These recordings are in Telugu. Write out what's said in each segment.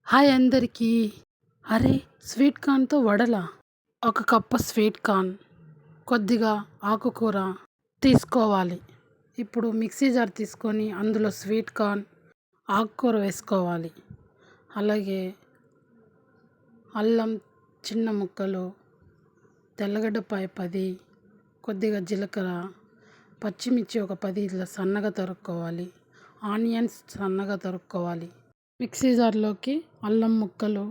హాయ్ అందరికీ. అరే! స్వీట్ కార్న్‌తో వడలా? ఒక కప్పు స్వీట్ కార్న్, కొద్దిగా ఆకుకూర తీసుకోవాలి. ఇప్పుడు మిక్సీ జార్ తీసుకొని అందులో స్వీట్ కార్న్, ఆకుకూర వేసుకోవాలి. అలాగే అల్లం చిన్న ముక్కలు, తెల్లగడ్డపాయ 10, కొద్దిగా జీలకర్ర, పచ్చిమిర్చి ఒక 10 ఇట్లా సన్నగా తరుక్కోవాలి. ఆనియన్స్ సన్నగా తరుక్కోవాలి. మిక్సీ జార్లోకి అల్లం ముక్కలు,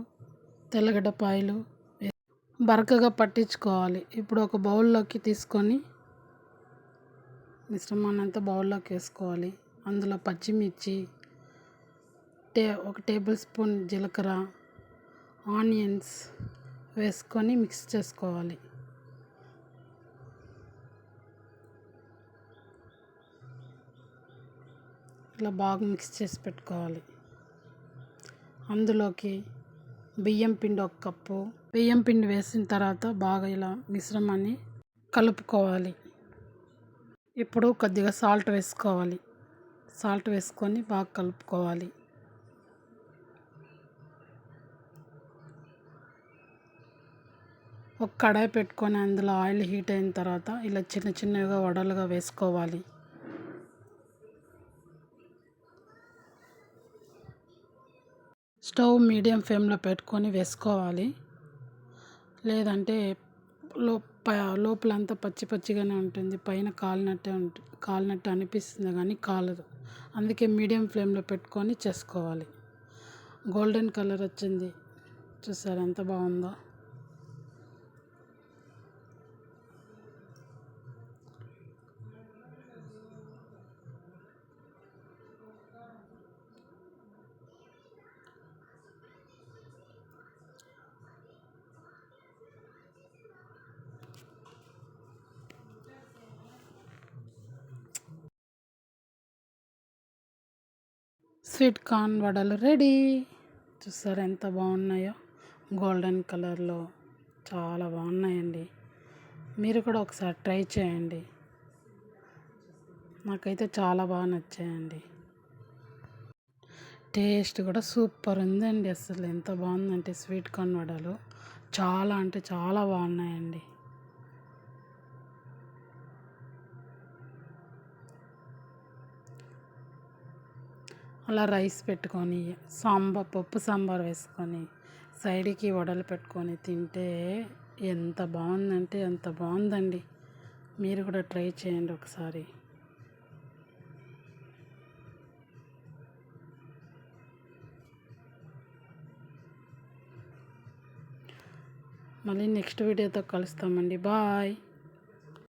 తెల్లగడ్డపాయలు బరకగా పట్టించుకోవాలి. ఇప్పుడు ఒక బౌల్లోకి తీసుకొని మిశ్రమాన్ని అంతా బౌల్లోకి వేసుకోవాలి. అందులో పచ్చిమిర్చి, ఒక టేబుల్ స్పూన్ జీలకర్ర, ఆనియన్స్ వేసుకొని మిక్స్ చేసుకోవాలి. ఇలా బాగా మిక్స్ చేసి పెట్టుకోవాలి. అందులోకి బియ్యం పిండి ఒక కప్పు, బియ్యం పిండి వేసిన తర్వాత బాగా ఇలా మిశ్రమాన్ని కలుపుకోవాలి. ఇప్పుడు కొద్దిగా సాల్ట్ వేసుకోవాలి. సాల్ట్ వేసుకొని బాగా కలుపుకోవాలి. ఒక కడాయి పెట్టుకొని అందులో ఆయిల్ హీట్ అయిన తర్వాత ఇలా చిన్న చిన్నగా వడలుగా వేసుకోవాలి. స్టవ్ మీడియం ఫ్లేమ్లో పెట్టుకొని వేసుకోవాలి. లేదంటే లోపలంతా పచ్చి పచ్చిగానే ఉంటుంది, పైన కాలినట్టు అనిపిస్తుంది కానీ కాలదు. అందుకే మీడియం ఫ్లేమ్లో పెట్టుకొని చేసుకోవాలి. గోల్డెన్ కలర్ వచ్చింది, చూసారు ఎంత బాగుందో. స్వీట్ కార్న్ వడలు రెడీ. చూసారు ఎంత బాగున్నాయో, గోల్డెన్ కలర్లో చాలా బాగున్నాయండి. మీరు కూడా ఒకసారి ట్రై చేయండి. నాకైతే చాలా బాగా నచ్చాయండి. టేస్ట్ కూడా సూపర్ ఉందండి. అసలు ఎంత బాగుందంటే స్వీట్ కార్న్ వడలు చాలా అంటే చాలా బాగున్నాయండి. అలా రైస్ పెట్టుకొని పప్పు సాంబార్ వేసుకొని సైడ్కి వడలు పెట్టుకొని తింటే ఎంత బాగుందంటే ఎంత బాగుందండి. మీరు కూడా ట్రై చేయండి ఒకసారి. మళ్ళీ నెక్స్ట్ వీడియోతో కలుస్తామండి. బాయ్.